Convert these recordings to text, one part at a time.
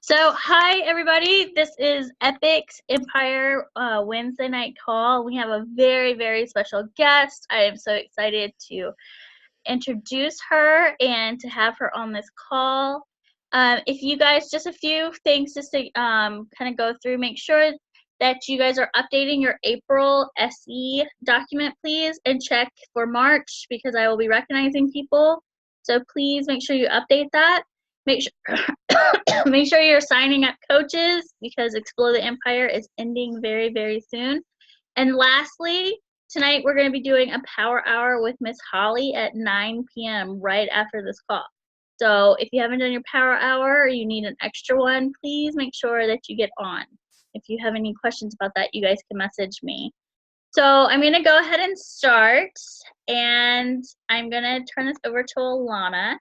So, hi everybody. This is Epic's Empire Wednesday night call. We have a very, very special guest. I am so excited to introduce her and to have her on this call. If you guys, just a few things just to kind of go through, make sure that you guys are updating your April SE document, please, and check for March because I will be recognizing people. So please make sure you update that. Make sure make sure you're signing up coaches because Explore the Empire is ending very, very soon. And lastly, tonight we're going to be doing a power hour with Miss Holly at 9 p.m. right after this call. So if you haven't done your power hour or you need an extra one, please make sure that you get on. If you have any questions about that, you guys can message me. So I'm going to go ahead and start, and I'm going to turn this over to Alana.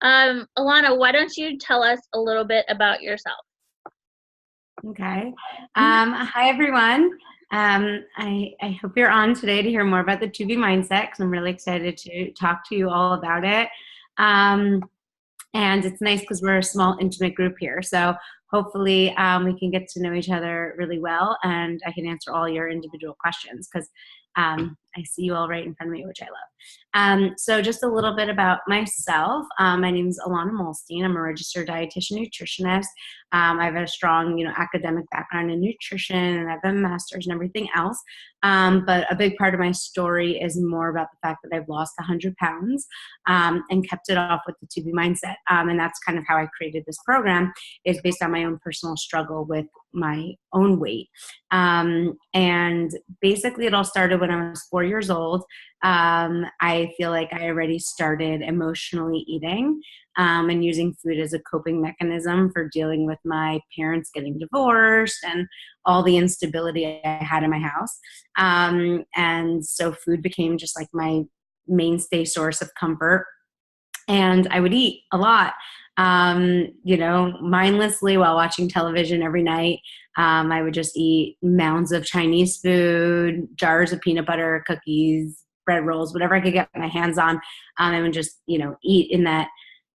Alana, why don't you tell us a little bit about yourself? Okay. Hi, everyone. I hope you're on today to hear more about the 2B mindset because I'm really excited to talk to you all about it. And it's nice because we're a small, intimate group here. So hopefully we can get to know each other really well, and I can answer all your individual questions because I see you all right in front of me, which I love. So just a little bit about myself. My name is Alana Molstein. I'm a registered dietitian nutritionist. I have a strong, academic background in nutrition, and I have a master's and everything else. But a big part of my story is more about the fact that I've lost 100 pounds and kept it off with the 2B mindset. And that's kind of how I created this program, is based on my own personal struggle with my own weight. And basically it all started when I was 4 years old. I feel like I already started emotionally eating and using food as a coping mechanism for dealing with my parents getting divorced and all the instability I had in my house. And so food became just like my mainstay source of comfort. And I would eat a lot, mindlessly while watching television every night. I would just eat mounds of Chinese food, jars of peanut butter, cookies, bread rolls, whatever I could get my hands on. I would just, eat in that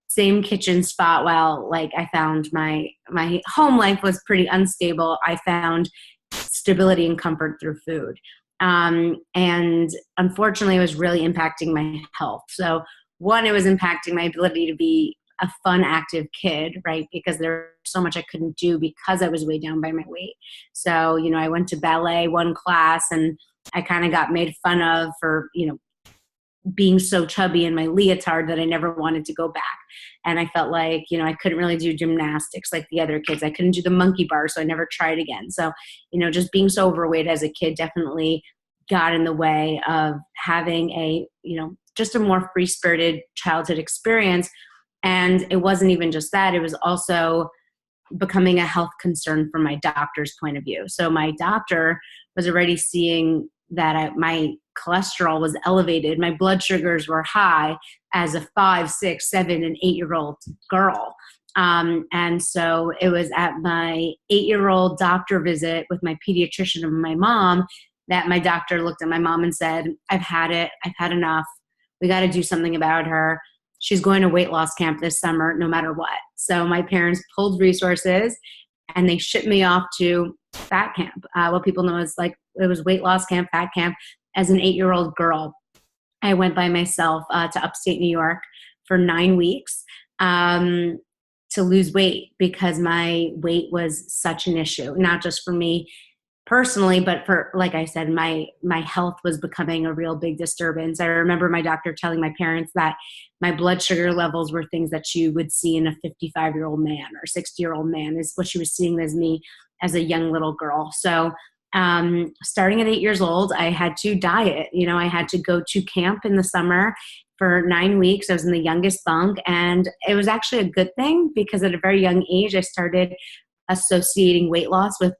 same kitchen spot while I found my home life was pretty unstable. I found stability and comfort through food. And unfortunately, it was really impacting my health. So one, it was impacting my ability to be a fun, active kid, right? Because there was so much I couldn't do because I was weighed down by my weight. So, I went to ballet one class and I kind of got made fun of for, being so chubby in my leotard that I never wanted to go back. And I felt like, I couldn't really do gymnastics like the other kids. I couldn't do the monkey bar, so I never tried again. So, just being so overweight as a kid definitely got in the way of having a, just a more free-spirited childhood experience. And it wasn't even just that. It was also becoming a health concern from my doctor's point of view. So my doctor was already seeing that my cholesterol was elevated. My blood sugars were high as a 5, 6, 7, and 8-year-old girl. And so it was at my 8-year-old doctor visit with my pediatrician and my mom that my doctor looked at my mom and said, I've had it. I've had enough. We got to do something about her. She's going to weight loss camp this summer, no matter what. So my parents pulled resources and they shipped me off to fat camp. What people know is it was weight loss camp, fat camp. As an 8-year-old girl, I went by myself to upstate New York for 9 weeks to lose weight because my weight was such an issue, not just for me personally, but for, like I said, my health was becoming a real big disturbance. I remember my doctor telling my parents that my blood sugar levels were things that you would see in a 55-year-old man or 60-year-old man, is what she was seeing as me as a young little girl. So starting at 8 years old, I had to diet. I had to go to camp in the summer for 9 weeks. I was in the youngest bunk, and it was actually a good thing because at a very young age, I started associating weight loss with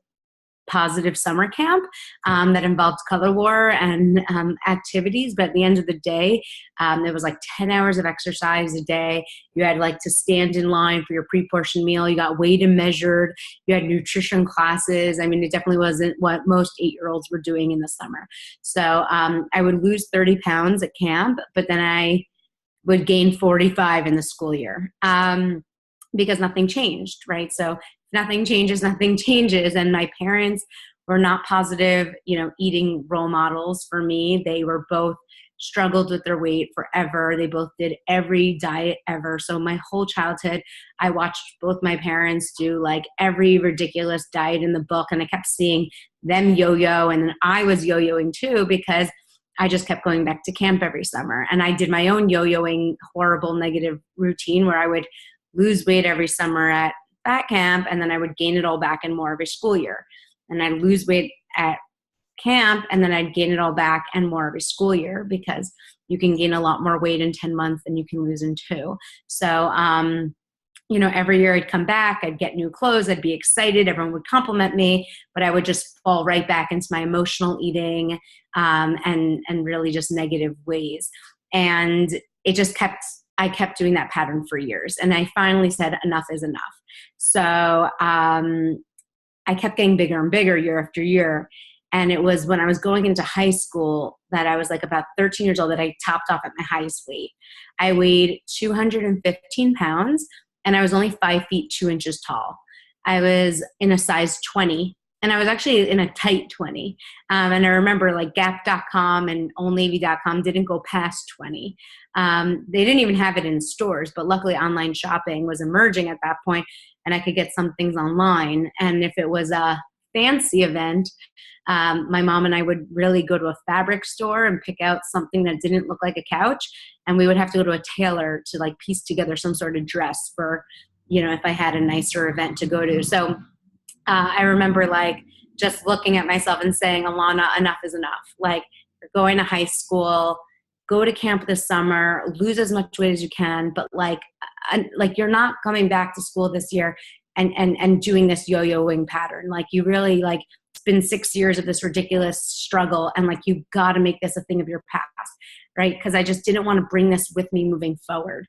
positive summer camp that involved color war and activities. But at the end of the day, there was 10 hours of exercise a day. You had to stand in line for your pre-portioned meal. You got weighed and measured. You had nutrition classes. I mean, it definitely wasn't what most 8-year-olds were doing in the summer. So I would lose 30 pounds at camp, but then I would gain 45 in the school year because nothing changed, right? So nothing changes, nothing changes. And my parents were not positive, eating role models for me. They were both struggled with their weight forever. They both did every diet ever. So my whole childhood, I watched both my parents do like every ridiculous diet in the book. And I kept seeing them yo-yo. And then I was yo-yoing too, because I just kept going back to camp every summer. And I did my own yo-yoing horrible negative routine where I would lose weight every summer at fat camp, and then I would gain it all back in more of a school year. And I'd lose weight at camp, and then I'd gain it all back and more of a school year, because you can gain a lot more weight in 10 months than you can lose in 2. So, every year I'd come back, I'd get new clothes, I'd be excited, everyone would compliment me, but I would just fall right back into my emotional eating, and really just negative ways. And I kept doing that pattern for years. And I finally said, enough is enough. So, I kept getting bigger and bigger year after year. And it was when I was going into high school that I was like about 13 years old that I topped off at my highest weight. I weighed 215 pounds and I was only 5 feet 2 inches tall. I was in a size 20 and I was actually in a tight 20. And I remember like Gap.com and OldNavy.com didn't go past 20. They didn't even have it in stores, but luckily online shopping was emerging at that point and I could get some things online. And if it was a fancy event, my mom and I would really go to a fabric store and pick out something that didn't look like a couch. And we would have to go to a tailor to like piece together some sort of dress for, if I had a nicer event to go to. So I remember like just looking at myself and saying, Alana, enough is enough. Like you're going to high school, go to camp this summer, lose as much weight as you can, but like you're not coming back to school this year and doing this yo-yoing pattern. Like you really like, it's been 6 years of this ridiculous struggle. And like, you got to make this a thing of your past, right? Because I just didn't want to bring this with me moving forward.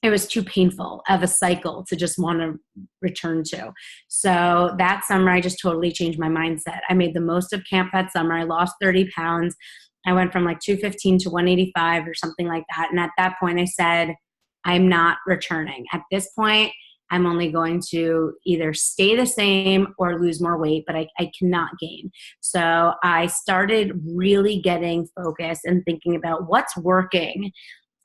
It was too painful of a cycle to just want to return to. So that summer, I just totally changed my mindset. I made the most of camp that summer. I lost 30 pounds. I went from like 215 to 185 or something like that. And at that point I said, I'm not returning. At this point, I'm only going to either stay the same or lose more weight, but I cannot gain. So I started really getting focused and thinking about what's working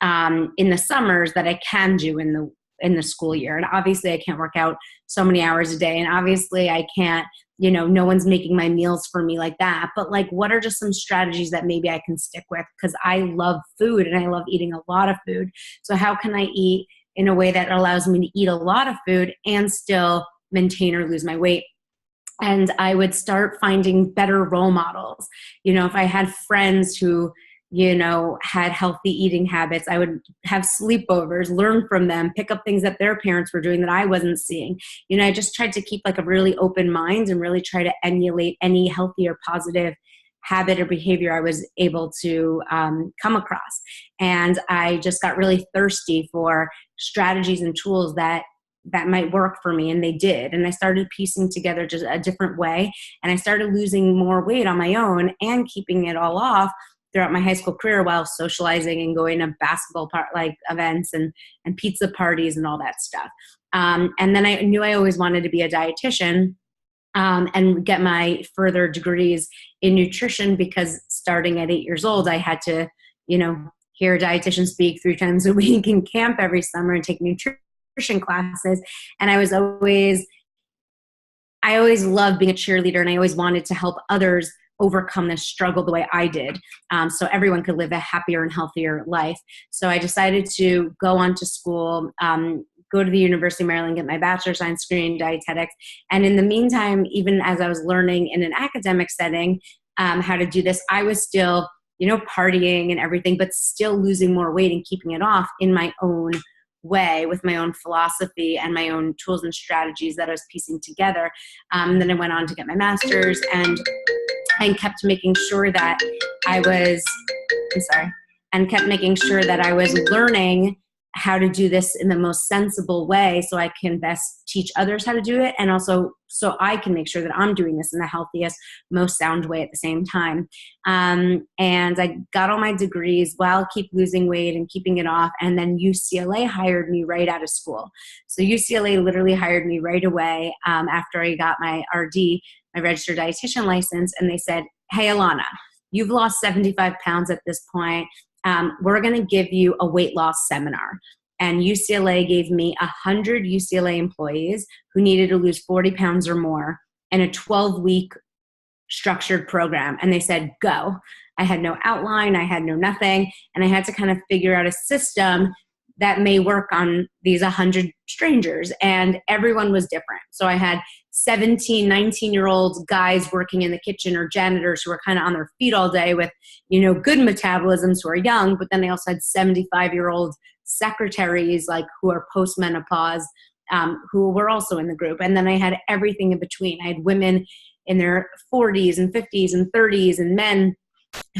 in the summers that I can do in the school year. And obviously I can't work out so many hours a day. And obviously I can't, no one's making my meals for me like that. But like, what are just some strategies that maybe I can stick with? Because I love food and I love eating a lot of food. So how can I eat in a way that allows me to eat a lot of food and still maintain or lose my weight? And I would start finding better role models. If I had friends who, had healthy eating habits, I would have sleepovers, learn from them, pick up things that their parents were doing that I wasn't seeing. I just tried to keep like a really open mind and really try to emulate any healthy or positive habit or behavior I was able to come across. And I just got really thirsty for strategies and tools that might work for me. And they did. And I started piecing together just a different way. And I started losing more weight on my own and keeping it all off throughout my high school career while socializing and going to basketball events and pizza parties and all that stuff. And then I knew I always wanted to be a dietitian and get my further degrees in nutrition, because starting at 8 years old, I had to, hear a dietitian speak 3 times a week in camp every summer and take nutrition classes. And I always loved being a cheerleader, and I always wanted to help others overcome this struggle the way I did, so everyone could live a happier and healthier life. So I decided to go on to school, go to the University of Maryland, get my bachelor's of science degree in dietetics. And in the meantime, even as I was learning in an academic setting how to do this, I was still, partying and everything, but still losing more weight and keeping it off in my own way with my own philosophy and my own tools and strategies that I was piecing together. And then I went on to get my master's and kept making sure that I was learning how to do this in the most sensible way so I can best teach others how to do it, and also so I can make sure that I'm doing this in the healthiest, most sound way at the same time. And I got all my degrees while keep losing weight and keeping it off. And then UCLA hired me right out of school. So UCLA literally hired me right away after I got my RD, my registered dietitian license. And they said, hey, Alana, you've lost 75 pounds at this point. We're going to give you a weight loss seminar. And UCLA gave me 100 UCLA employees who needed to lose 40 pounds or more in a 12-week structured program. And they said, go. I had no outline. I had no nothing. And I had to kind of figure out a system that may work on these 100 strangers. And everyone was different. So I had 17, 19-year-old guys working in the kitchen, or janitors who were kind of on their feet all day with, good metabolisms, who are young. But then I also had 75-year-old secretaries, like, who are post-menopause, who were also in the group. And then I had everything in between. I had women in their 40s and 50s and 30s, and men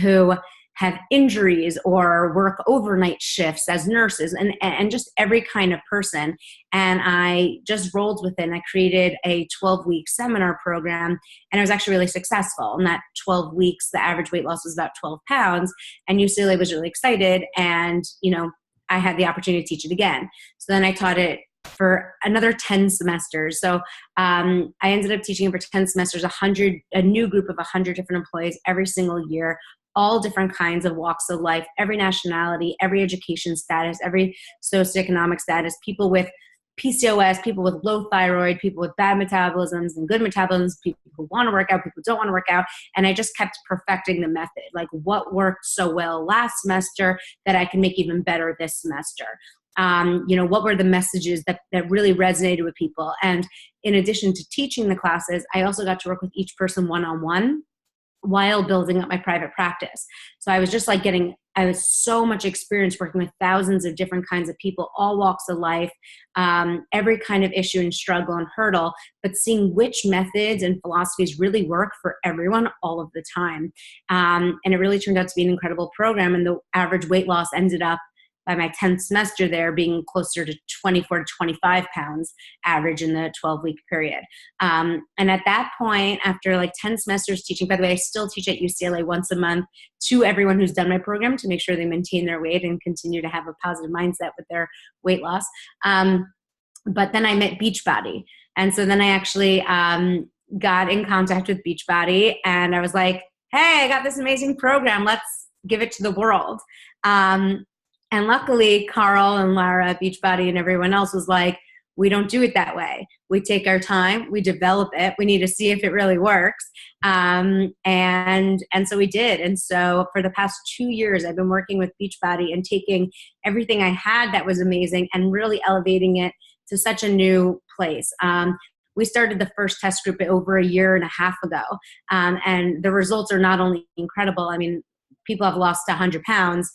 who have injuries or work overnight shifts as nurses, and just every kind of person. And I just rolled with it. And I created a 12-week seminar program, and I was actually really successful. In that 12 weeks, the average weight loss was about 12 pounds, and UCLA was really excited. And, I had the opportunity to teach it again. So then I taught it for another 10 semesters. So I ended up teaching it for 10 semesters, a new group of 100 different employees every single year, all different kinds of walks of life, every nationality, every education status, every socioeconomic status, people with PCOS, people with low thyroid, people with bad metabolisms and good metabolisms, people who want to work out, people who don't want to work out. And I just kept perfecting the method, like what worked so well last semester that I can make even better this semester. What were the messages that really resonated with people? And in addition to teaching the classes, I also got to work with each person one-on-one while building up my private practice. So I was just like I was so much experience working with thousands of different kinds of people, all walks of life, every kind of issue and struggle and hurdle, but seeing which methods and philosophies really work for everyone all of the time. And it really turned out to be an incredible program. And the average weight loss ended up, by my 10th semester there, being closer to 24 to 25 pounds average in the 12-week period. And at that point, after like 10 semesters teaching, by the way, I still teach at UCLA once a month to everyone who's done my program to make sure they maintain their weight and continue to have a positive mindset with their weight loss. But then I met Beachbody. And so then I actually got in contact with Beachbody, and I was like, hey, I got this amazing program. Let's give it to the world. And luckily, Carl and Lara at Beachbody and everyone else was like, we don't do it that way. We take our time, we develop it, we need to see if it really works. And so we did. And so for the past 2 years, I've been working with Beachbody and taking everything I had that was amazing and really elevating it to such a new place. We started the first test group over a year and a half ago. And the results are not only incredible. I mean, people have lost 100 pounds.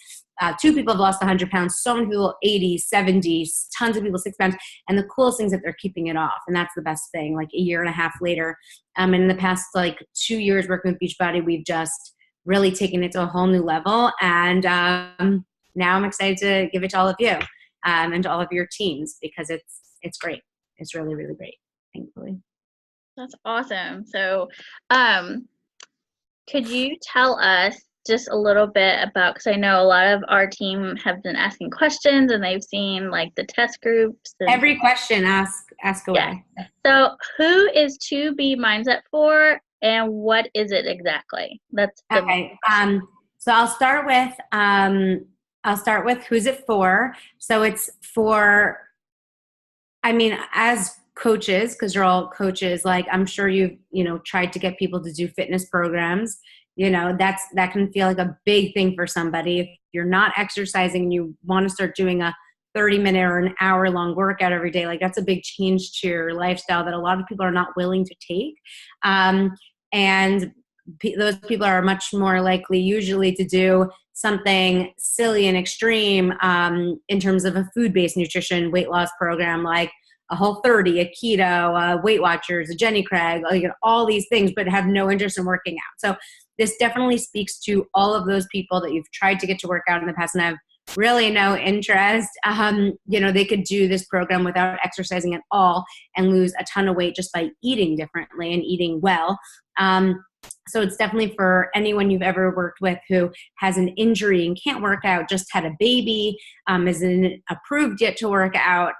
2 people have lost 100 pounds, so many people 80, 70, tons of people 6 pounds. And the coolest thing is that they're keeping it off. And that's the best thing, like a year and a half later. And in the past, 2 years working with Beachbody, we've just really taken it to a whole new level. And now I'm excited to give it to all of you and to all of your teams, because it's great. It's really, really great, thankfully. That's awesome. So could you tell us just a little bit about, because I know a lot of our team have been asking questions and they've seen like the test groups. Every question, ask away. Yeah. So who is 2B Mindset for, and what is it exactly? That's the okay. So I'll start with who's it for. So it's for, as coaches, because you're all coaches, like I'm sure you've, tried to get people to do fitness programs. That can feel like a big thing for somebody. If you're not exercising and you want to start doing a 30-minute or an hour-long workout every day, like that's a big change to your lifestyle that a lot of people are not willing to take. And those people are much more likely usually to do something silly and extreme in terms of a food-based nutrition weight loss program, like a Whole30, a keto, Weight Watchers, a Jenny Craig, all these things, but have no interest in working out. So this definitely speaks to all of those people that you've tried to get to work out in the past and have really no interest, they could do this program without exercising at all and lose a ton of weight just by eating differently and eating well. So it's definitely for anyone you've ever worked with who has an injury and can't work out, just had a baby, isn't approved yet to work out,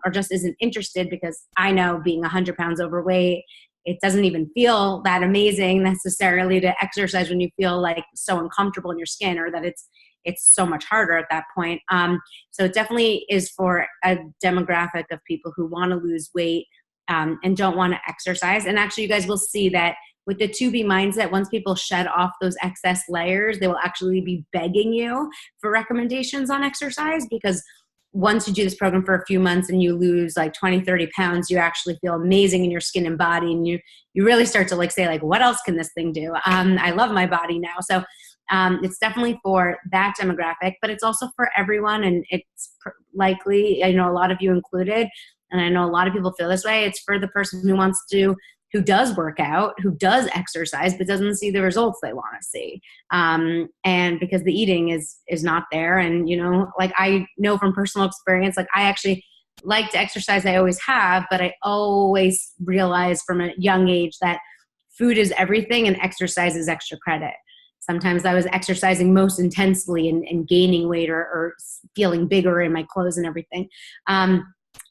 or just isn't interested, because I know being 100 pounds overweight, it doesn't even feel that amazing necessarily to exercise when you feel like so uncomfortable in your skin, or that it's so much harder at that point. So it definitely is for a demographic of people who want to lose weight and don't want to exercise. And actually, you guys will see that with the 2B mindset, once people shed off those excess layers, they will actually be begging you for recommendations on exercise, because once you do this program for a few months and you lose like 20, 30 pounds, you actually feel amazing in your skin and body. And you really start to say, what else can this thing do? I love my body now. So it's definitely for that demographic, but it's also for everyone. And it's likely, I know a lot of you included, and I know a lot of people feel this way. It's for the person who does work out, who does exercise, but doesn't see the results they want to see. And because the eating is not there. And, I know from personal experience, I actually like to exercise. I always have, but I always realized from a young age that food is everything and exercise is extra credit. Sometimes I was exercising most intensely and gaining weight or feeling bigger in my clothes and everything.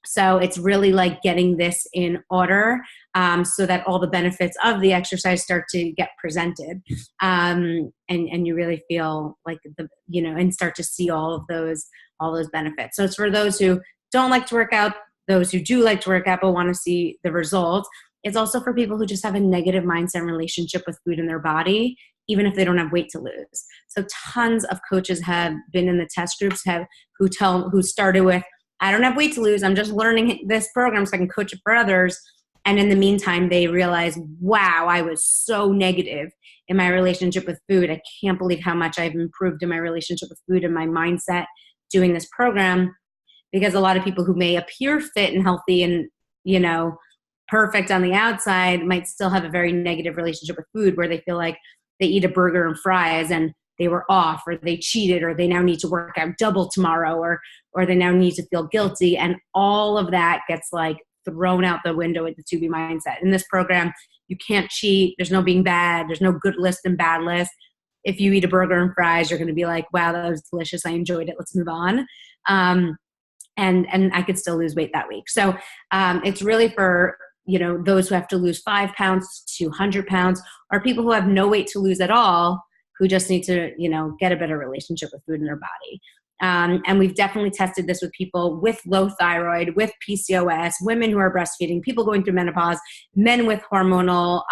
So it's really like getting this in order so that all the benefits of the exercise start to get presented, and you really feel like and start to see all those benefits. So it's for those who don't like to work out, those who do like to work out but want to see the results. It's also for people who just have a negative mindset and relationship with food in their body, even if they don't have weight to lose. So tons of coaches have been in the test groups who started with, I don't have weight to lose, I'm just learning this program so I can coach it for others. And in the meantime, they realize, wow, I was so negative in my relationship with food. I can't believe how much I've improved in my relationship with food and my mindset doing this program. Because a lot of people who may appear fit and healthy and, perfect on the outside might still have a very negative relationship with food, where they feel like they eat a burger and fries and they were off, or they cheated, or they now need to work out double tomorrow, or they now need to feel guilty. And all of that gets thrown out the window with the 2B mindset. In this program, you can't cheat. There's no being bad. There's no good list and bad list. If you eat a burger and fries, you're going to be like, wow, that was delicious. I enjoyed it. Let's move on. And I could still lose weight that week. So it's really for those who have to lose 5 pounds to 100 pounds, or people who have no weight to lose at all, who just need to, get a better relationship with food in their body. And we've definitely tested this with people with low thyroid, with PCOS, women who are breastfeeding, people going through menopause, men with hormonal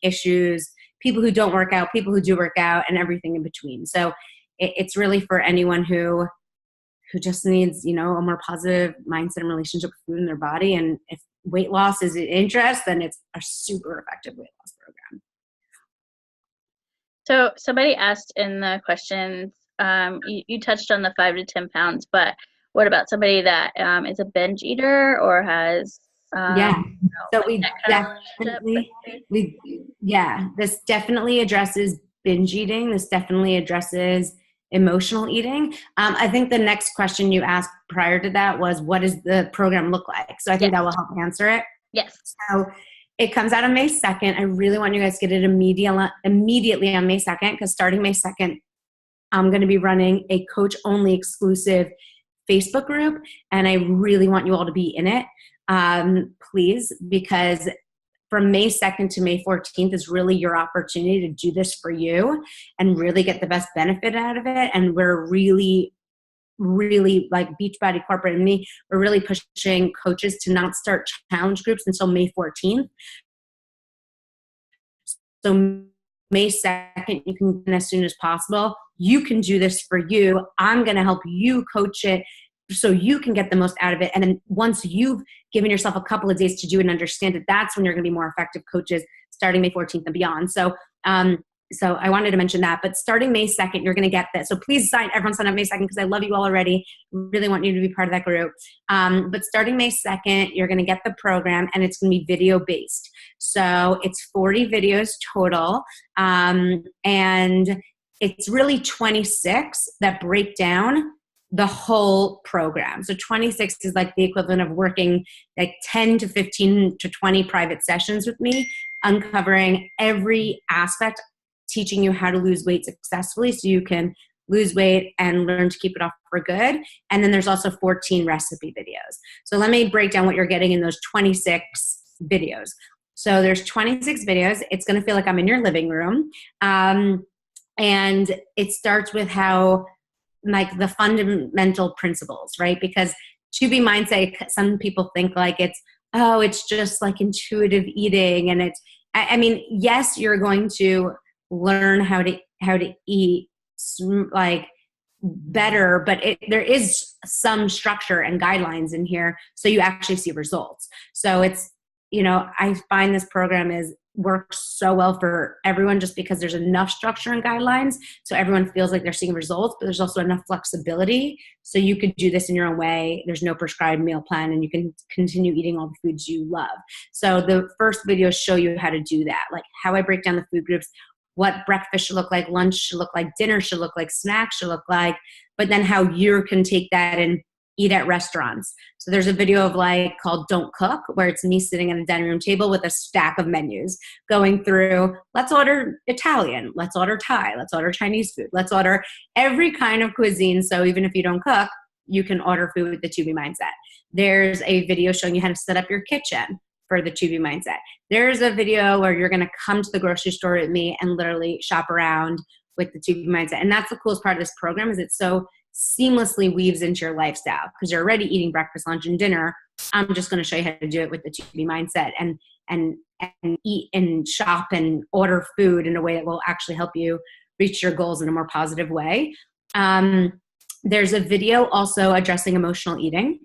issues, people who don't work out, people who do work out, and everything in between. So it's really for anyone who just needs, a more positive mindset and relationship with food in their body. And if weight loss is an interest, then it's a super effective weight loss program. So somebody asked in the questions, you touched on the 5 to 10 pounds, but what about somebody that is a binge eater or has so this definitely addresses binge eating. This definitely addresses emotional eating. I think the next question you asked prior to that was, what does the program look like? So I think that will help answer it. Yes. So it comes out on May 2nd. I really want you guys to get it immediately on May 2nd, because starting May 2nd, I'm going to be running a coach-only exclusive Facebook group, and I really want you all to be in it, please, because from May 2nd to May 14th is really your opportunity to do this for you and really get the best benefit out of it. And we're really like Beachbody Corporate and me, we're really pushing coaches to not start challenge groups until May 14th. So May 2nd, you can get as soon as possible. You can do this for you. I'm going to help you coach it so you can get the most out of it. And then once you've given yourself a couple of days to do it and understand it, that's when you're going to be more effective coaches starting May 14th and beyond. So I wanted to mention that, but starting May 2nd, you're going to get this. So please everyone sign up May 2nd, because I love you all already. Really want you to be part of that group. But starting May 2nd, you're going to get the program, and it's going to be video based. So it's 40 videos total. And it's really 26 that break down the whole program. So 26 is like the equivalent of working like 10 to 15 to 20 private sessions with me, uncovering every aspect, teaching you how to lose weight successfully so you can lose weight and learn to keep it off for good. And then there's also 14 recipe videos. So let me break down what you're getting in those 26 videos. So there's 26 videos. It's going to feel like I'm in your living room. And it starts with how, like, the fundamental principles, right? Because 2B mindset, some people think like it's just like intuitive eating. And I mean, yes, you're going to learn how to eat like better, but there is some structure and guidelines in here so you actually see results. So it's, I find this program works so well for everyone just because there's enough structure and guidelines so everyone feels like they're seeing results, but there's also enough flexibility so you could do this in your own way. There's no prescribed meal plan and you can continue eating all the foods you love. So the first videos show you how to do that, like how I break down the food groups, what breakfast should look like, lunch should look like, dinner should look like, snacks should look like, but then how you can take that and eat at restaurants. So there's a video of called Don't Cook, where it's me sitting at a dining room table with a stack of menus going through, let's order Italian, let's order Thai, let's order Chinese food, let's order every kind of cuisine. So even if you don't cook, you can order food with the 2B mindset. There's a video showing you how to set up your kitchen for the 2B mindset. There's a video where you're going to come to the grocery store with me and literally shop around with the 2B mindset. And that's the coolest part of this program, is it's so seamlessly weaves into your lifestyle because you're already eating breakfast, lunch, and dinner. I'm just going to show you how to do it with the 2B mindset and eat and shop and order food in a way that will actually help you reach your goals in a more positive way. There's a video also addressing emotional eating.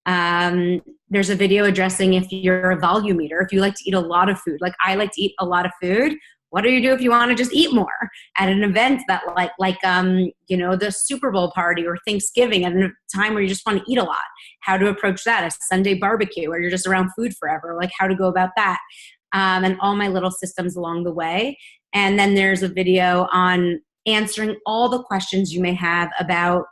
There's a video addressing if you're a volume eater, if you like to eat a lot of food, like I like to eat a lot of food. What do you do if you want to just eat more at an event that the Super Bowl party or Thanksgiving, at a time where you just want to eat a lot? How to approach that? A Sunday barbecue where you're just around food forever, like how to go about that, and all my little systems along the way. And then there's a video on answering all the questions you may have about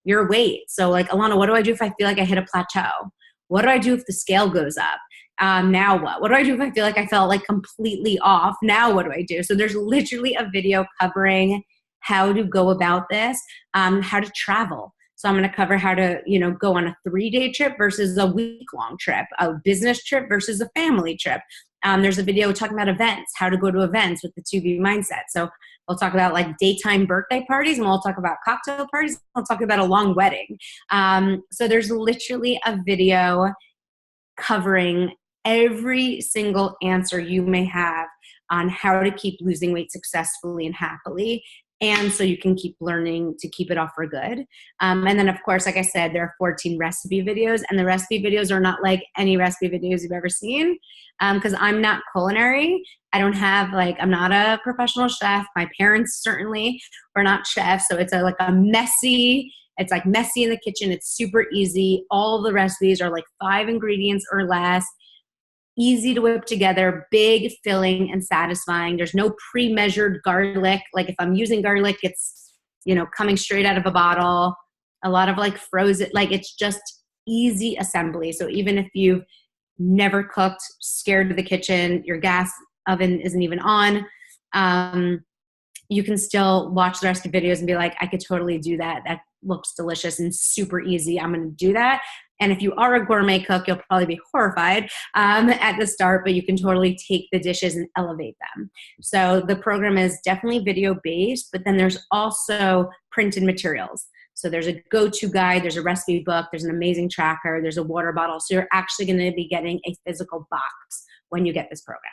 your weight. So like, Alana, what do I do if I feel like I hit a plateau? What do I do if the scale goes up? Now what? What do I do if I feel like I felt like completely off? Now what do I do? So there's literally a video covering how to go about this, how to travel. So I'm going to cover how to, go on a 3-day trip versus a week-long trip, a business trip versus a family trip. There's a video talking about events, how to go to events with the 2B mindset. So we'll talk about like daytime birthday parties, and we'll talk about cocktail parties. We'll talk about a long wedding. So there's literally a video covering every single answer you may have on how to keep losing weight successfully and happily. And so you can keep learning to keep it off for good. And then, of course, like I said, there are 14 recipe videos, and the recipe videos are not like any recipe videos you've ever seen, because I'm not culinary. I don't have I'm not a professional chef. My parents certainly were not chefs. So it's messy in the kitchen. It's super easy. All the recipes are like 5 ingredients or less. Easy to whip together, big, filling, and satisfying. There's no pre-measured garlic. Like if I'm using garlic, it's, coming straight out of a bottle. A lot of frozen, it's just easy assembly. So even if you've never cooked, scared of the kitchen, your gas oven isn't even on, you can still watch the rest of the videos and be like, I could totally do that. That looks delicious and super easy. I'm going to do that. And if you are a gourmet cook, you'll probably be horrified at the start, but you can totally take the dishes and elevate them. So the program is definitely video-based, but then there's also printed materials. So there's a go-to guide, there's a recipe book, there's an amazing tracker, there's a water bottle. So you're actually going to be getting a physical box when you get this program.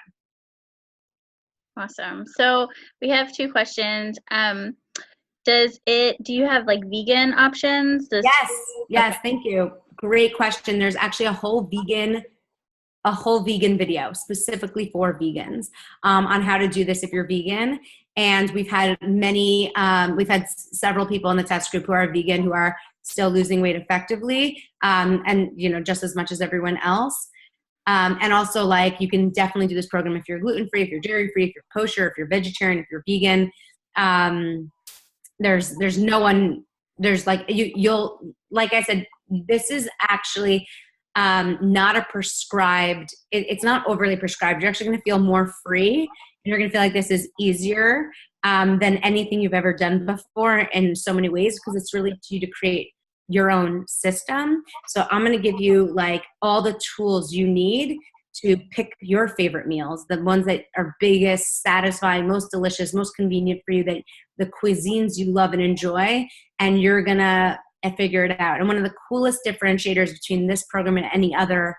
Awesome. So we have 2 questions. Do you have vegan options? Yes. Okay. Thank you. Great question. There's actually a whole vegan video specifically for vegans on how to do this if you're vegan. And we've had several people in the test group who are vegan who are still losing weight effectively, and just as much as everyone else. And also you can definitely do this program if you're gluten-free, if you're dairy-free, if you're kosher, if you're vegetarian, if you're vegan. There's no one there's like, you'll, like I said, this is actually not a prescribed, it's not overly prescribed. You're actually going to feel more free, and you're going to feel like this is easier than anything you've ever done before in so many ways, because it's really up to you to create your own system. So I'm going to give you like all the tools you need to pick your favorite meals, the ones that are biggest, satisfying, most delicious, most convenient for you, that the cuisines you love and enjoy, and you're going to figure it out. And one of the coolest differentiators between this program and any other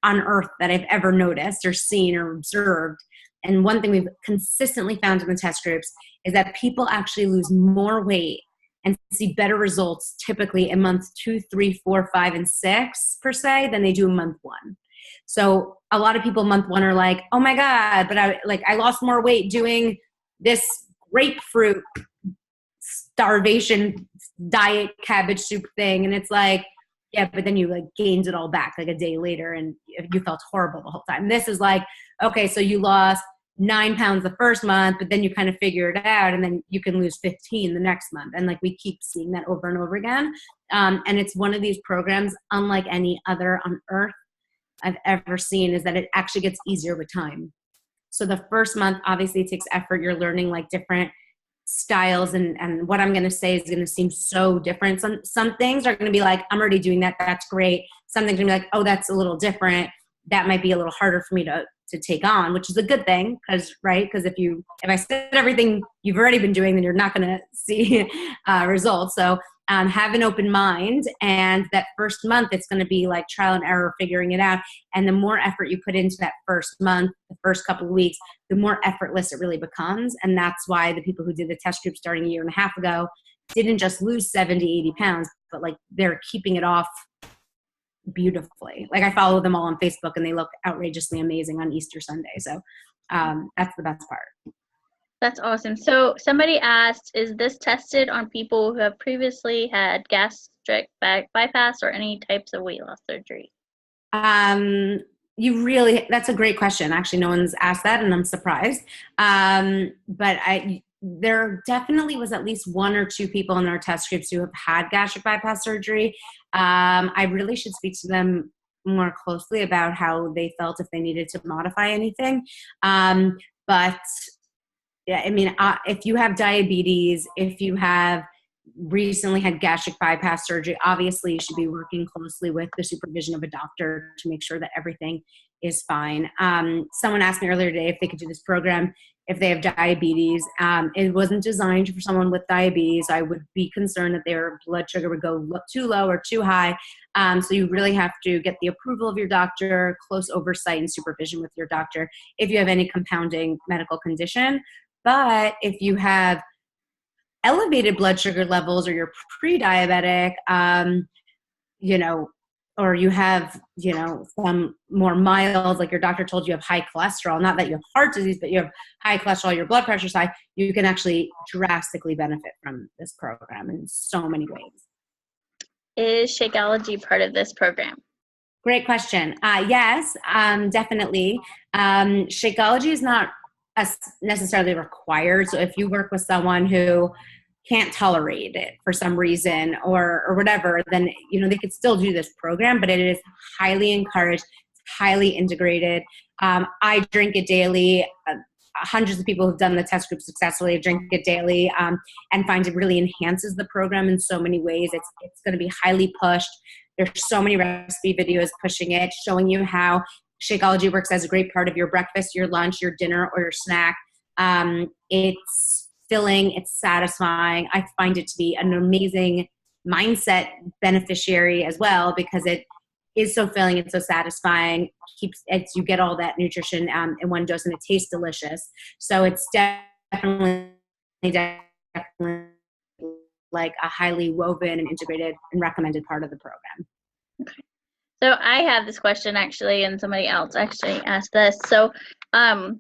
on earth that I've ever noticed or seen or observed, and one thing we've consistently found in the test groups, is that people actually lose more weight and see better results typically in month 2, 3, 4, 5, and 6 per se than they do in month 1. So a lot of people month 1 are like, oh my God, but I lost more weight doing this grapefruit starvation diet cabbage soup thing. And it's like, yeah, but then you like gained it all back like a day later and you felt horrible the whole time. This is like, okay, so you lost 9 pounds the first month, but then you kind of figure it out, and then you can lose 15 the next month. And like we keep seeing that over and over again. And it's one of these programs, unlike any other on earth I've ever seen, is that it actually gets easier with time. So the first month, obviously it takes effort. You're learning like different styles, and what I'm going to say is going to seem so different. Some things are going to be like, I'm already doing that. That's great. Some things are going to be like, oh, that's a little different. That might be a little harder for me to take on, which is a good thing. Because if I said everything you've already been doing, then you're not going to see results. So have an open mind, and that first month, it's going to be like trial and error, figuring it out. And the more effort you put into that first month, the first couple of weeks, the more effortless it really becomes. And that's why the people who did the test group starting a year and a half ago didn't just lose 70, 80 pounds, but like they're keeping it off beautifully. Like I follow them all on Facebook, and they look outrageously amazing on Easter Sunday. So that's the best part. That's awesome. So somebody asked, is this tested on people who have previously had gastric bypass or any types of weight loss surgery? That's a great question. Actually, no one's asked that, and I'm surprised. But there definitely was at least 1 or 2 people in our test groups who have had gastric bypass surgery. I really should speak to them more closely about how they felt, if they needed to modify anything. But yeah, I mean, if you have diabetes, if you have recently had gastric bypass surgery, obviously you should be working closely with the supervision of a doctor to make sure that everything is fine. Someone asked me earlier today if they could do this program if they have diabetes. It wasn't designed for someone with diabetes. I would be concerned that their blood sugar would go too low or too high. So you really have to get the approval of your doctor, close oversight and supervision with your doctor if you have any compounding medical condition. But if you have elevated blood sugar levels, or you're pre-diabetic, or you have, some more mild, like your doctor told you have high cholesterol, not that you have heart disease, but you have high cholesterol, your blood pressure's high, you can actually drastically benefit from this program in so many ways. Is Shakeology part of this program? Great question. Yes, definitely. Shakeology is not necessarily required. So if you work with someone who can't tolerate it for some reason or whatever, then they could still do this program, but it is highly encouraged, highly integrated. I drink it daily. Hundreds of people who've done the test group successfully drink it daily, and find it really enhances the program in so many ways. It's going to be highly pushed. There's so many recipe videos pushing it, showing you how Shakeology works as a great part of your breakfast, your lunch, your dinner, or your snack. It's filling, it's satisfying. I find it to be an amazing mindset beneficiary as well, because it is so filling and so satisfying. You get all that nutrition in one dose, and it tastes delicious. So it's definitely like a highly woven and integrated and recommended part of the program. Okay. So I have this question actually, and somebody else actually asked this. So I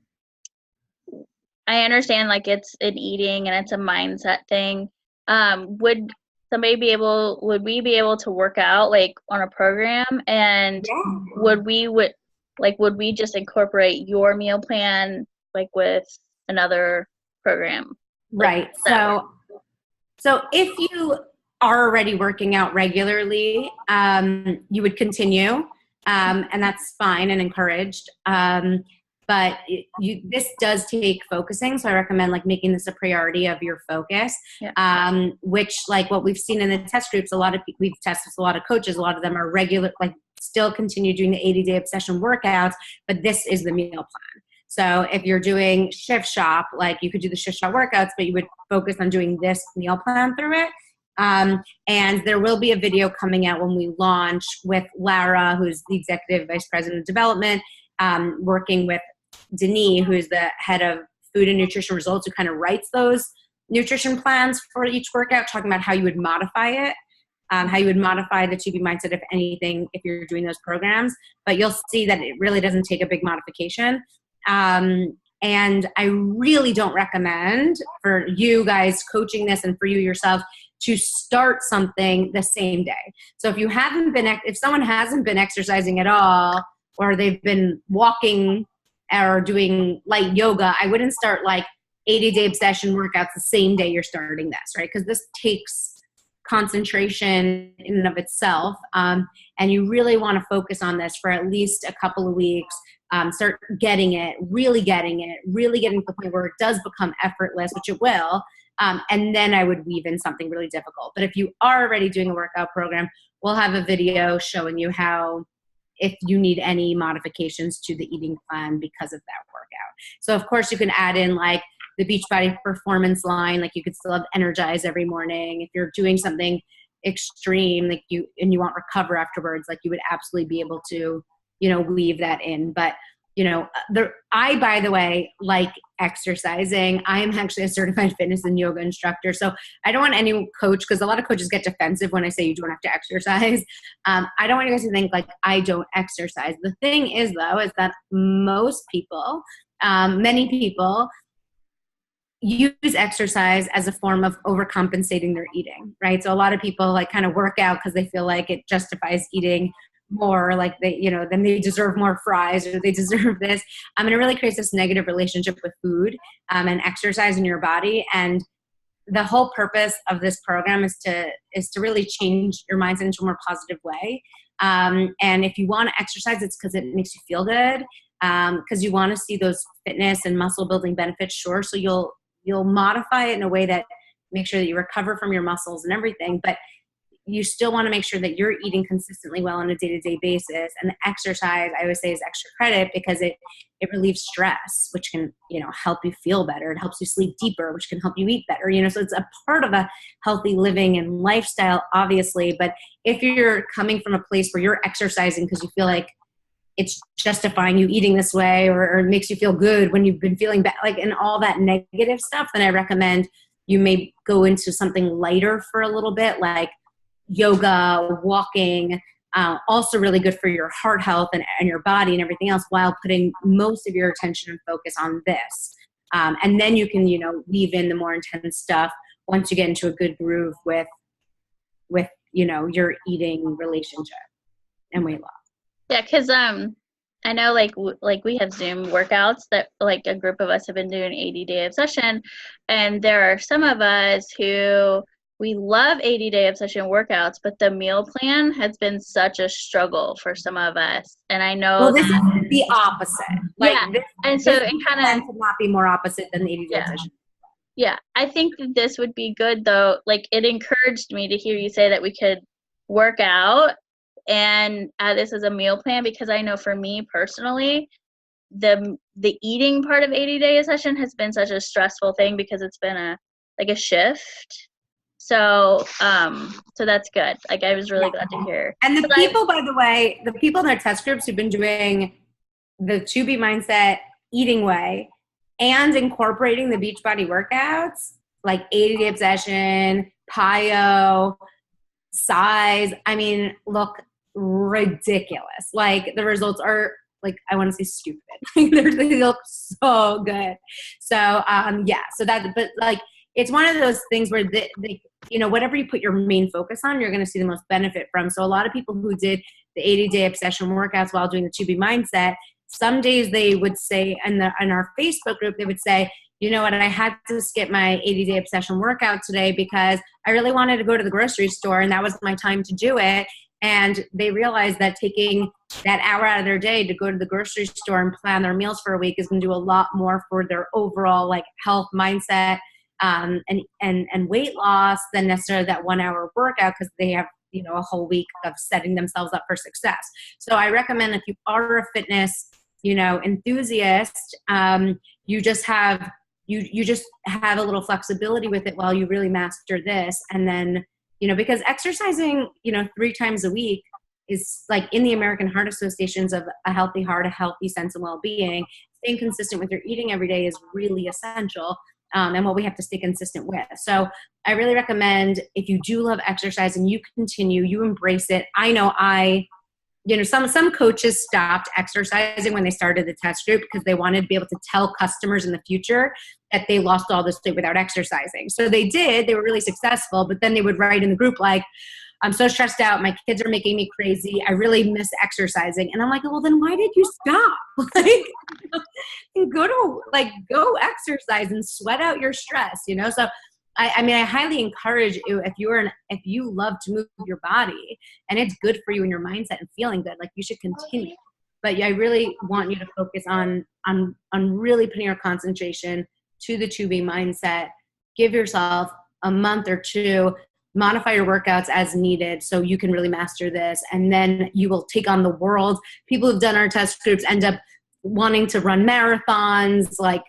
understand like it's an eating and it's a mindset thing. Would we be able to work out like on a program, and would we just incorporate your meal plan like with another program? Right. So if you are already working out regularly, you would continue, and that's fine and encouraged. But this does take focusing, so I recommend like making this a priority of your focus. Yeah. Which, like what we've seen in the test groups, a lot of we've tested a lot of coaches. A lot of them are regular, like still continue doing the 80-day obsession workouts, but this is the meal plan. So if you're doing shift shop, like you could do the shift shop workouts, but you would focus on doing this meal plan through it. And there will be a video coming out when we launch with Lara, who's the Executive Vice President of Development, working with Denis, who is the head of Food and Nutrition Results, who kind of writes those nutrition plans for each workout, talking about how you would modify it, how you would modify the 2B mindset, if anything, if you're doing those programs. But you'll see that it really doesn't take a big modification. And I really don't recommend for you guys coaching this and for you yourself to start something the same day. So if someone hasn't been exercising at all, or they've been walking or doing light yoga, I wouldn't start like 80-day obsession workouts the same day you're starting this, right? Because this takes concentration in and of itself. And you really want to focus on this for at least a couple of weeks. Start getting it, really getting to the point where it does become effortless, which it will. And then I would weave in something really difficult. But if you are already doing a workout program, we'll have a video showing you how, if you need any modifications to the eating plan because of that workout. So of course you can add in like the Beachbody performance line, like you could still have energize every morning. If you're doing something extreme, like you want recover afterwards, like you would absolutely be able to, weave that in. But, I, by the way, like exercising. I am actually a certified fitness and yoga instructor. So I don't want any coach, because a lot of coaches get defensive when I say you don't have to exercise. I don't want you guys to think like I don't exercise. The thing is, though, is that most people, many people, use exercise as a form of overcompensating their eating, right? So a lot of people like kind of work out because they feel like it justifies eating more, like they, then they deserve more fries or they deserve this. And it really creates this negative relationship with food and exercise in your body. And the whole purpose of this program is to really change your mindset into a more positive way. And if you want to exercise, it's because it makes you feel good, because you want to see those fitness and muscle building benefits, sure. So you'll modify it in a way that makes sure that you recover from your muscles and everything, but you still want to make sure that you're eating consistently well on a day-to-day basis. And the exercise, I always say, is extra credit because it relieves stress, which can, help you feel better. It helps you sleep deeper, which can help you eat better. So it's a part of a healthy living and lifestyle, obviously. But if you're coming from a place where you're exercising because you feel like it's justifying you eating this way, or it makes you feel good when you've been feeling bad, like, and all that negative stuff, then I recommend you may go into something lighter for a little bit, like yoga, walking, also really good for your heart health and your body and everything else, while putting most of your attention and focus on this. And then you can, weave in the more intense stuff once you get into a good groove with your eating relationship and weight loss. Yeah, because I know like we have Zoom workouts that like a group of us have been doing 80-day obsession, and there are some of us who we love 80-day obsession workouts, but the meal plan has been such a struggle for some of us. And I know this is the opposite. Like, yeah, and so it kind of could not be more opposite than the 80-day obsession. Yeah, I think that this would be good though. Like, it encouraged me to hear you say that we could work out and add this as a meal plan, because I know for me personally, the eating part of 80-day session has been such a stressful thing because it's been a shift. So so that's good. Like, I was really glad to hear. And the people, by the way, the people in our test groups who've been doing the 2B mindset eating way and incorporating the Beachbody workouts, like 80-day obsession, PIO, size, look ridiculous. Like, the results are, like, I want to say stupid. They look so good. So so that, but like, it's one of those things where whatever you put your main focus on, you're going to see the most benefit from. So a lot of people who did the 80-day obsession workouts while doing the 2B mindset, some days they would say in our Facebook group, they would say, you know what, I had to skip my 80-day obsession workout today because I really wanted to go to the grocery store and that was my time to do it. And they realized that taking that hour out of their day to go to the grocery store and plan their meals for a week is going to do a lot more for their overall like health mindset, and weight loss than necessarily that 1 hour workout, because they have, you know, a whole week of setting themselves up for success. So I recommend if you are a fitness, you know, enthusiast, you just have a little flexibility with it while you really master this. And then, you know, because exercising, you know, 3 times a week is like in the American Heart Association's of a healthy heart, a healthy sense of well-being, staying consistent with your eating every day is really essential. And what we have to stay consistent with. So I really recommend, if you do love exercise and you continue, you embrace it. I know some coaches stopped exercising when they started the test group because they wanted to be able to tell customers in the future that they lost all this weight without exercising. So they did, they were really successful, but then they would write in the group like, I'm so stressed out, my kids are making me crazy, I really miss exercising. And I'm like, well, then why did you stop? Go exercise and sweat out your stress, you know? So I mean, I highly encourage you, if you love to move your body and it's good for you and your mindset and feeling good, like you should continue. But I really want you to focus on really putting your concentration to the 2B mindset. Give yourself a month or 2, modify your workouts as needed so you can really master this. And then you will take on the world. People who've done our test groups end up wanting to run marathons, like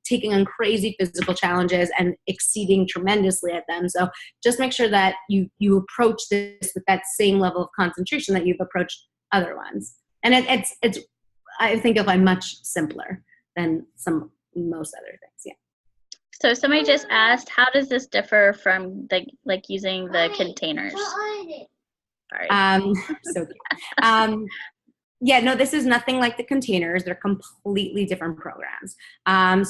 taking on crazy physical challenges and exceeding tremendously at them. So just make sure that you approach this with that same level of concentration that you've approached other ones. And it's I think of much simpler than most other things. Yeah. So somebody just asked, how does this differ from like using the containers? Sorry. So cute. Yeah, no, this is nothing like the containers. They're completely different programs.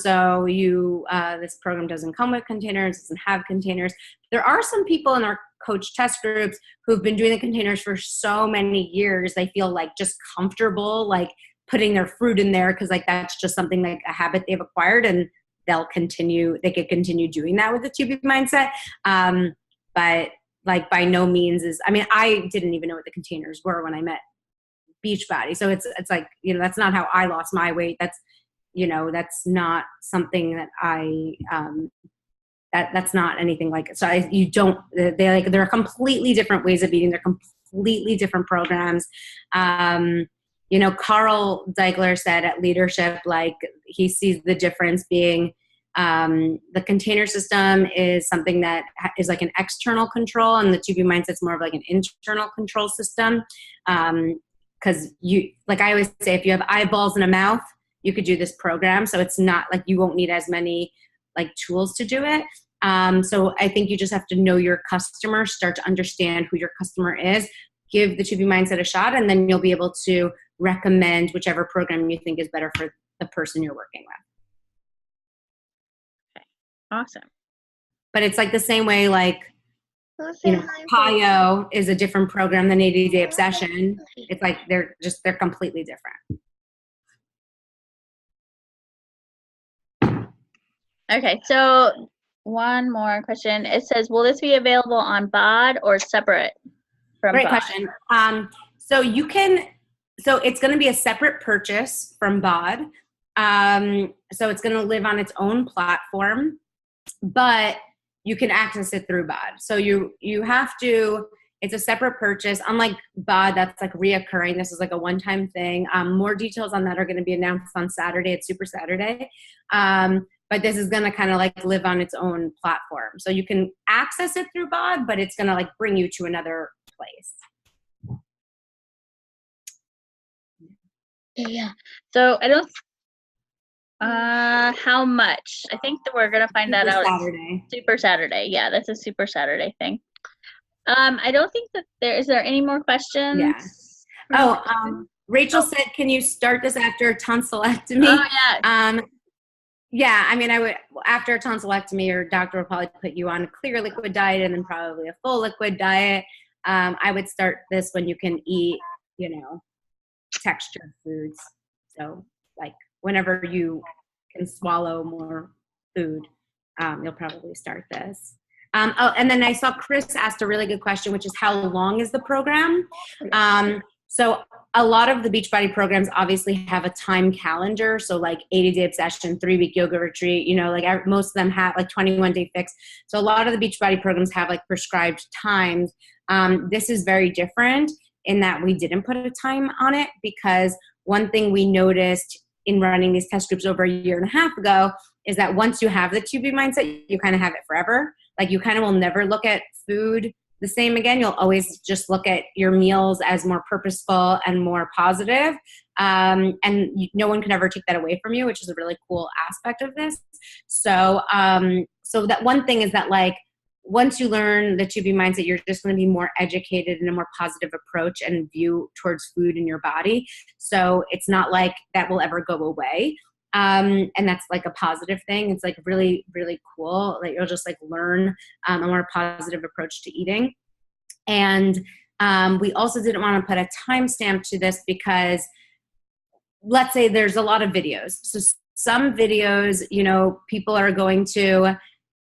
So this program doesn't come with containers, doesn't have containers. There are some people in our coach test groups who've been doing the containers for so many years, they feel like just comfortable, like putting their fruit in there because like that's just something like a habit they've acquired, and they could continue doing that with the 2B mindset. But like by no means I didn't even know what the containers were when I met Beachbody. So it's like, you know, that's not how I lost my weight. That's, you know, that's not something that that's not anything like it. So they're completely different ways of eating. They're completely different programs. You know, Carl Zeigler said at Leadership, like he sees the difference being the container system is something that is like an external control, and the 2B mindset's more of like an internal control system. Because like I always say, if you have eyeballs and a mouth, you could do this program. So it's not like you won't need as many like tools to do it. So I think you just have to know your customer, start to understand who your customer is, give the 2B mindset a shot, and then you'll be able to recommend whichever program you think is better for the person you're working with. Okay. Awesome. But it's like the same way, like, you know, PIO is a different program than 80-day obsession. It's like they're completely different. Okay, so one more question. It says, will this be available on BOD or separate from Great BOD? question. So it's going to be a separate purchase from BOD. So it's going to live on its own platform, but you can access it through BOD. So you have to, it's a separate purchase. Unlike BOD, that's like reoccurring. This is like a one-time thing. More details on that are going to be announced on Saturday. It's Super Saturday. But this is going to kind of like live on its own platform. So you can access it through BOD, but it's going to like bring you to another place. Yeah. So I don't, how much? I think that we're going to find that out. Saturday. Super Saturday. Yeah, that's a Super Saturday thing. I don't think that is there any more questions? Yeah. Oh, Rachel said, can you start this after a tonsillectomy? Oh, yeah. Yeah, I mean, I would, after a tonsillectomy, your doctor will probably put you on a clear liquid diet and then probably a full liquid diet. I would start this when you can eat, you know, textured foods. So like whenever you can swallow more food, you'll probably start this. Oh, and then I saw Chris asked a really good question, which is how long is the program? So a lot of the Beachbody programs obviously have a time calendar. So like 80-day obsession, 3-week yoga retreat, like most of them have like 21-day fix. So a lot of the Beachbody programs have like prescribed times. This is very different in that we didn't put a time on it, because one thing we noticed in running these test groups over a year and a half ago is that once you have the 2B mindset, you kind of have it forever. Like you kind of will never look at food the same again. You'll always just look at your meals as more purposeful and more positive. And no one can ever take that away from you, which is a really cool aspect of this. So that one thing is that like, once you learn the 2B mindset, you're just going to be more educated in a more positive approach and view towards food in your body. So it's not like that will ever go away. And that's like a positive thing. It's like really, really cool. Like you'll just like learn a more positive approach to eating. And we also didn't want to put a timestamp to this because let's say there's a lot of videos. So some videos, people are going to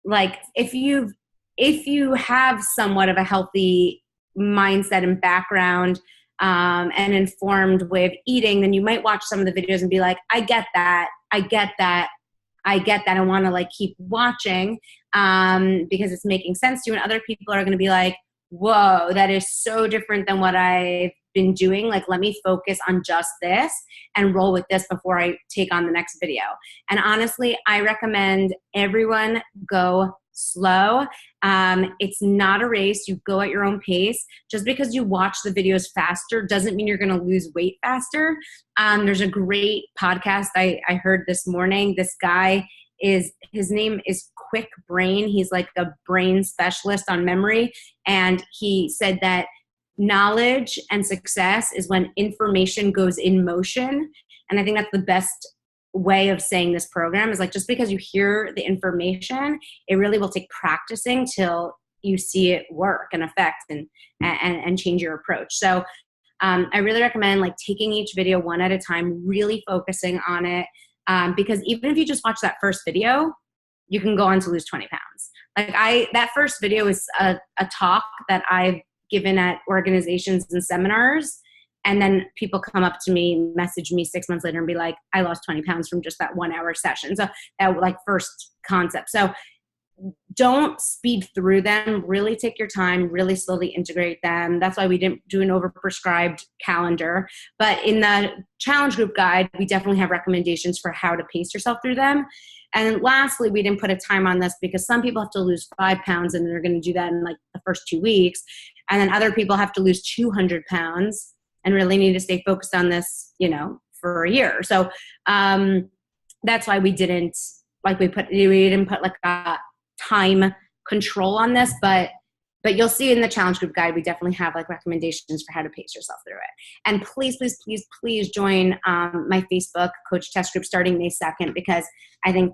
like, if you have somewhat of a healthy mindset and background, and informed way of eating, then you might watch some of the videos and be like, I get that. I want to like keep watching because it's making sense to you. And other people are going to be like, whoa, that is so different than what I've been doing. Like, let me focus on just this and roll with this before I take on the next video. And honestly, I recommend everyone go slow. It's not a race. You go at your own pace. Just because you watch the videos faster doesn't mean you're going to lose weight faster. There's a great podcast I heard this morning. This guy his name is Quick Brain. He's like a brain specialist on memory. And he said that knowledge and success is when information goes in motion. And I think that's the best way of saying this program is like, just because you hear the information, it really will take practicing till you see it work and affect and change your approach. So I really recommend like taking each video one at a time, really focusing on it. Because even if you just watch that first video, you can go on to lose 20 pounds. Like that first video is a talk that I've given at organizations and seminars. And then people come up to me, message me 6 months later and be like, I lost 20 pounds from just that 1 hour session. So that like first concept. So don't speed through them. Really take your time, really slowly integrate them. That's why we didn't do an overprescribed calendar. But in the challenge group guide, we definitely have recommendations for how to pace yourself through them. And lastly, we didn't put a time on this because some people have to lose 5 pounds and they're going to do that in like the first 2 weeks. And then other people have to lose 200 pounds and really need to stay focused on this, for a year. So that's why we didn't put like a time control on this, but you'll see in the challenge group guide, we definitely have like recommendations for how to pace yourself through it. And please join my Facebook coach test group starting May 2nd, because I think,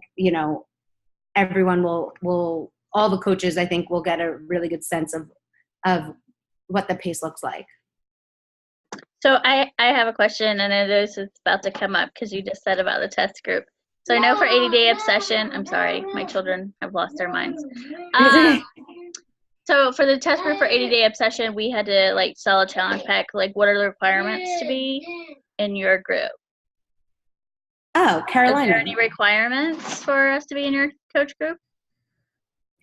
everyone will all the coaches, I think, will get a really good sense of what the pace looks like. So I have a question, and it is it's about to come up because you just said about the test group. So I know for 80-day obsession, I'm sorry, my children have lost their minds. So for the test group for 80-day obsession, we had to like sell a challenge pack. Like, what are the requirements to be in your group? Oh, Carolina. Are there any requirements for us to be in your coach group?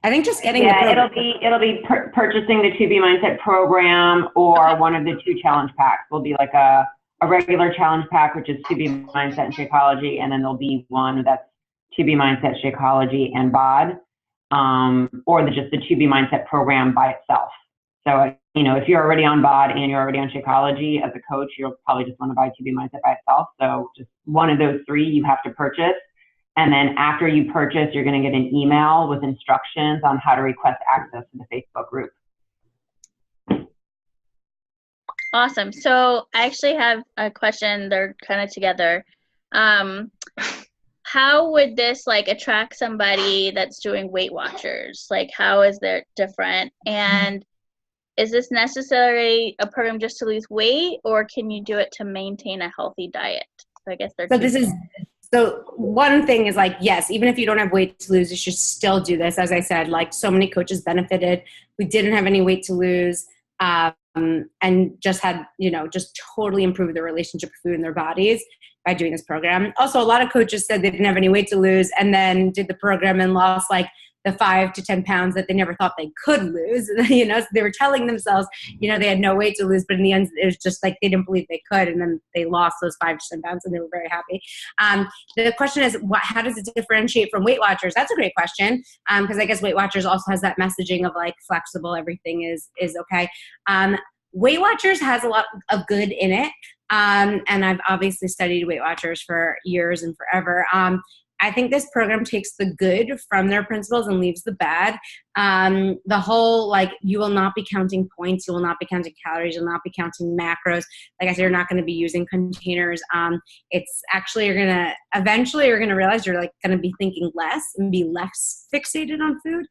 I think just getting it'll be purchasing the 2B Mindset program or one of the 2 challenge packs. Will be like a regular challenge pack, which is 2B Mindset and Shakeology, and then there'll be one that's 2B Mindset, Shakeology, and BOD, or just the 2B Mindset program by itself. So, if you're already on BOD and you're already on Shakeology as a coach, you'll probably just want to buy 2B Mindset by itself. So just one of those 3 you have to purchase. And then after you purchase, you're going to get an email with instructions on how to request access to the Facebook group. Awesome. So I actually have a question. They're kind of together. How would this like attract somebody that's doing Weight Watchers? Like, how is that different? And is this necessarily a program just to lose weight, or can you do it to maintain a healthy diet? So I guess So one thing is like, yes, even if you don't have weight to lose, you should still do this. As I said, like so many coaches benefited. We didn't have any weight to lose, and just had, just totally improved their relationship with food in their bodies by doing this program. Also, a lot of coaches said they didn't have any weight to lose and then did the program and lost like the 5 to 10 pounds that they never thought they could lose. So they were telling themselves, they had no weight to lose, but in the end, it was just like they didn't believe they could, and then they lost those 5 to 10 pounds, and they were very happy. The question is, how does it differentiate from Weight Watchers? That's a great question, because I guess Weight Watchers also has that messaging of like flexible, everything is okay. Weight Watchers has a lot of good in it, and I've obviously studied Weight Watchers for years and forever. I think this program takes the good from their principles and leaves the bad. The whole, like, you will not be counting points. You will not be counting calories. You'll not be counting macros. Like I said, you're not going to be using containers. It's actually, you're going to realize you're like going to be thinking less and be less fixated on food.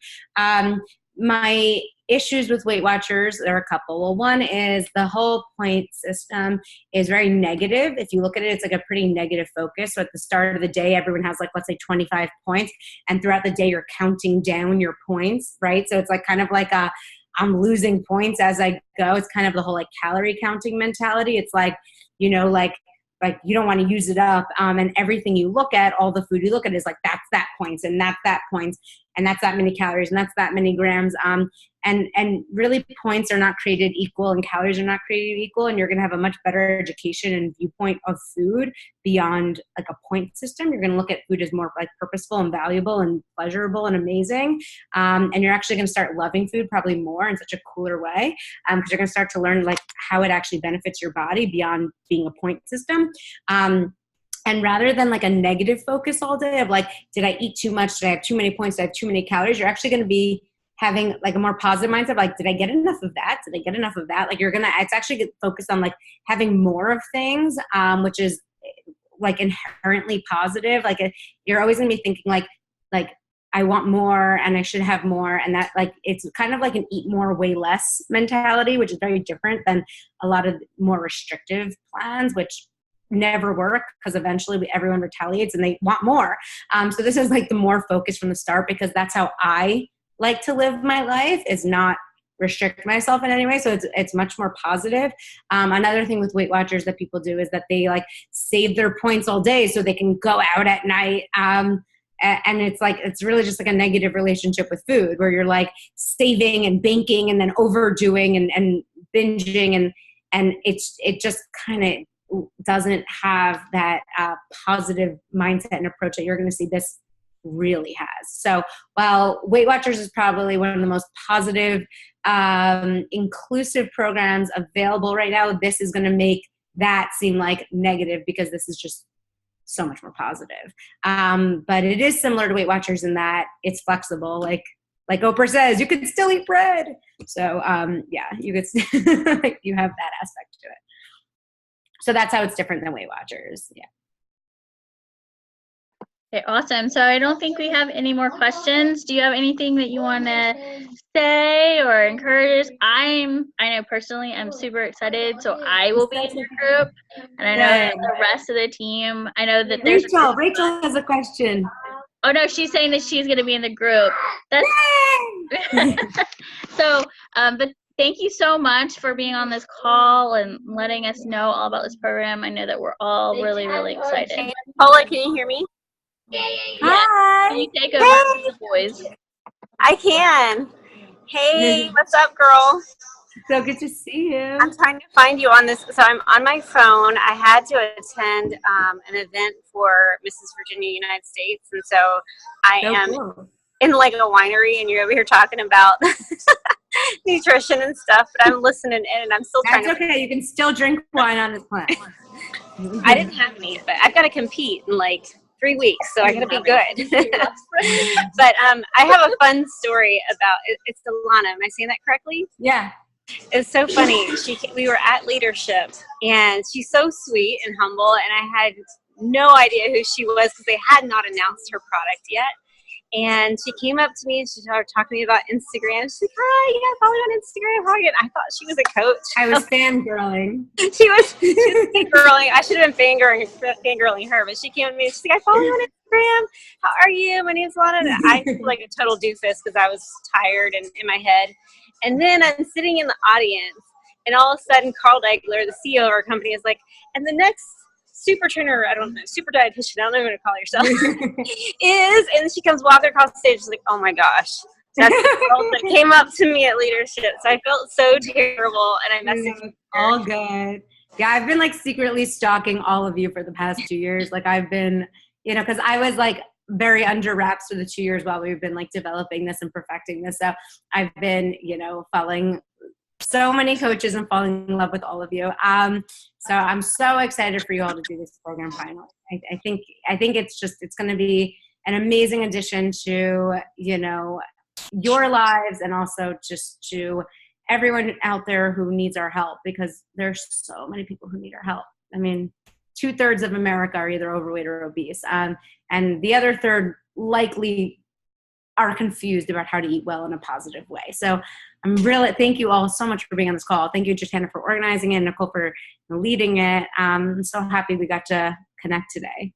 My issues with Weight Watchers, there are a couple. Well, one is the whole point system is very negative. If you look at it, it's like a pretty negative focus. So at the start of the day, everyone has like, let's say 25 points. And throughout the day, you're counting down your points, right? So it's like kind of like I'm losing points as I go. It's kind of the whole like calorie counting mentality. It's like, like you don't want to use it up. And everything you look at, all the food you look at is like, that's that points and that's that points and that's that many calories and that's that many grams. And really points are not created equal and calories are not created equal. And you're going to have a much better education and viewpoint of food beyond like a point system. You're going to look at food as more like purposeful and valuable and pleasurable and amazing. And you're actually going to start loving food probably more in such a cooler way, because you're going to start to learn like how it actually benefits your body beyond being a point system. And rather than like a negative focus all day of like, did I eat too much? Did I have too many points? Did I have too many calories? You're actually going to be having like a more positive mindset of like, did I get enough of that? Did I get enough of that? Like it's actually focused on like having more of things, which is like inherently positive. Like you're always going to be thinking like I want more and I should have more. And that like, it's kind of like an eat more, weigh less mentality, which is very different than a lot of more restrictive plans, which never work because eventually everyone retaliates and they want more. So this is like the more focus from the start, because that's how I like to live my life, is not restrict myself in any way. So it's much more positive. Another thing with Weight Watchers that people do is that they like save their points all day so they can go out at night. And it's like, it's really just like a negative relationship with food where you're like saving and banking and then overdoing and binging. And it just kind of doesn't have that positive mindset and approach that you're going to see this really has. So while Weight Watchers is probably one of the most positive, inclusive programs available right now, this is going to make that seem like negative because this is just so much more positive. But it is similar to Weight Watchers in that it's flexible. Like Oprah says, you can still eat bread. So yeah, you could you have that aspect to it. So that's how it's different than Weight Watchers. Yeah. Okay, awesome. So I don't think we have any more questions. Do you have anything that you want to say or encourage? I know personally I'm super excited. So I will be in your group, and I know that the rest of the team. I know that there's Rachel has a question. Oh no, she's saying that she's going to be in the group. That's so. But thank you so much for being on this call and letting us know all about this program. I know that we're all really, really excited. Hey, Paula, can you hear me? Hi. Can you take over the boys? I can. Hey, what's up, girl? So good to see you. I'm trying to find you on this. So I'm on my phone. I had to attend an event for Mrs. Virginia, United States. And so I am in like a winery, and you're over here talking about nutrition and stuff, but I'm listening in, and I'm still trying to. That's okay. You can still drink wine on this planet. I didn't have any, but I've got to compete in like 3 weeks, so I got to be good. But I have a fun story about it's Alana. Am I saying that correctly? Yeah. It's so funny. We were at leadership, and she's so sweet and humble, and I had no idea who she was because they had not announced her product yet. And she came up to me and she started talking to me about Instagram. She's like, hi, yeah, follow me on Instagram. How are you? And I thought she was a coach. I was fangirling. She was fangirling. I should have been fangirling her, but she came to me and she's like, I follow you on Instagram. How are you? My name's Lana. And I feel like a total doofus because I was tired and in my head. And then I'm sitting in the audience, and all of a sudden, Carl Degler, the CEO of our company, is like, and the next super trainer, I don't know, super dietitian, I don't know what to call yourself, is, and she comes walking across the stage, she's like, oh my gosh. That's the girl that came up to me at leadership. So I felt so terrible, and I messaged her. All good. Yeah, I've been like secretly stalking all of you for the past 2 years. Like I've been, because I was like very under wraps for the 2 years while we've been like developing this and perfecting this. So I've been, following so many coaches and falling in love with all of you. So I'm so excited for you all to do this program finally. I think it's going to be an amazing addition to, your lives and also just to everyone out there who needs our help, because there's so many people who need our help. I mean, 2/3 of America are either overweight or obese. And the other third likely are confused about how to eat well in a positive way. So thank you all so much for being on this call. Thank you, Jatana, for organizing it, Nicole for leading it. I'm so happy we got to connect today.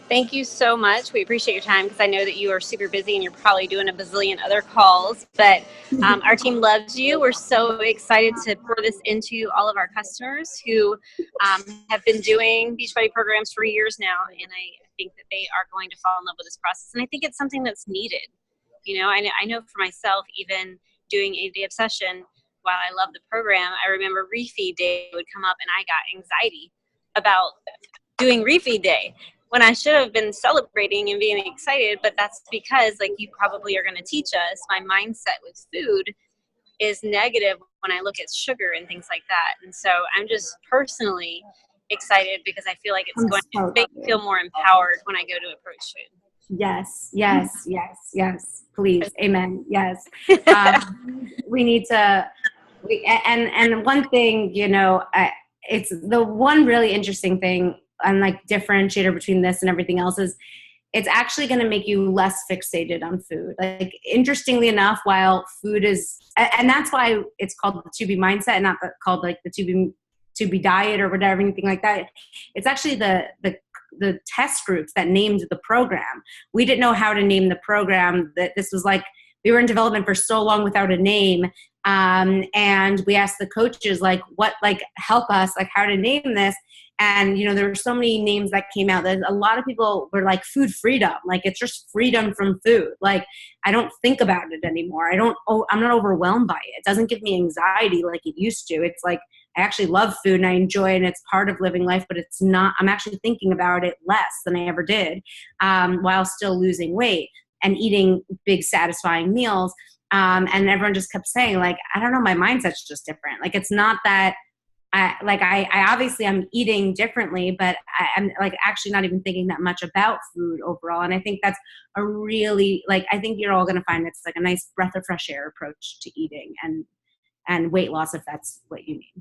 Thank you so much. We appreciate your time because I know that you are super busy and you're probably doing a bazillion other calls, but our team loves you. We're so excited to pour this into all of our customers who have been doing Beachbody programs for years now, and I think that they are going to fall in love with this process, and I think it's something that's needed. I know for myself, even doing 80-day obsession, while I love the program, I remember refeed day would come up and I got anxiety about doing refeed day when I should have been celebrating and being excited. But that's because, like you probably are going to teach us, my mindset with food is negative when I look at sugar and things like that. And so I'm just personally excited because I feel like it's going to make me feel more empowered when I go to approach food. Yes. Please. Amen. Yes. We need to, and one thing, it's the one really interesting thing and like differentiator between this and everything else is it's actually going to make you less fixated on food. Like, interestingly enough, while food is, and that's why it's called the 2B mindset and not called like the 2B diet or whatever, anything like that. It's actually the test groups that named the program. We didn't know how to name the program. That this was like, we were in development for so long without a name. And we asked the coaches, like, help us, like, how to name this. And, there were so many names that came out that a lot of people were like food freedom. Like, it's just freedom from food. Like, I don't think about it anymore. I'm not overwhelmed by it. It doesn't give me anxiety like it used to. It's like, I actually love food and I enjoy it and it's part of living life, but it's not, I'm actually thinking about it less than I ever did, while still losing weight and eating big, satisfying meals. And everyone just kept saying, like, I don't know, my mindset's just different. Like, it's not that I obviously I'm eating differently, but I'm like actually not even thinking that much about food overall. And I think that's a really, like, I think you're all going to find it's like a nice breath of fresh air approach to eating and weight loss, if that's what you need.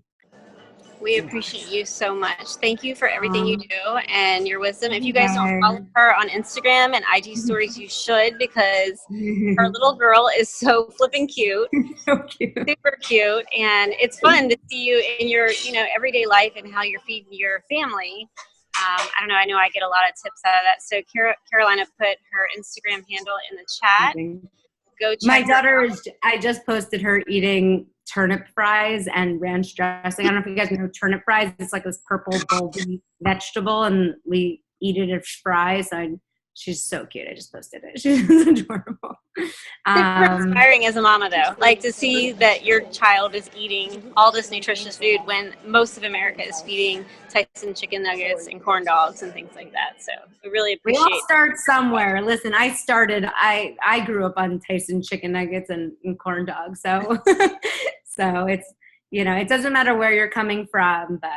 We appreciate you so much. Thank you for everything you do and your wisdom. If you guys don't follow her on Instagram and IG stories, you should, because her little girl is so flipping cute. So cute. Super cute. And it's fun to see you in your, everyday life and how you're feeding your family. I don't know. I know I get a lot of tips out of that. So Carolina put her Instagram handle in the chat. Go check my daughter I just posted her eating turnip fries and ranch dressing. I don't know if you guys know turnip fries. It's like this purple bulby vegetable, and we eat it as fries. She's so cute. I just posted it. She's adorable. Super inspiring as a mama, though. Like, to see that your child is eating all this nutritious food when most of America is feeding Tyson chicken nuggets and corn dogs and things like that. So we really appreciate it. We all start somewhere. Listen, I grew up on Tyson chicken nuggets and corn dogs. So, so it's, it doesn't matter where you're coming from, but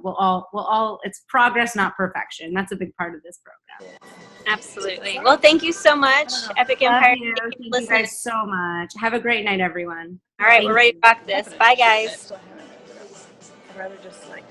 we'll all, it's progress, not perfection. That's a big part of this program. Absolutely. Well, thank you so much, Epic Empire. Thank you guys so much. Have a great night, everyone. All right, we're ready to rock this. Bye, guys. I'd rather just like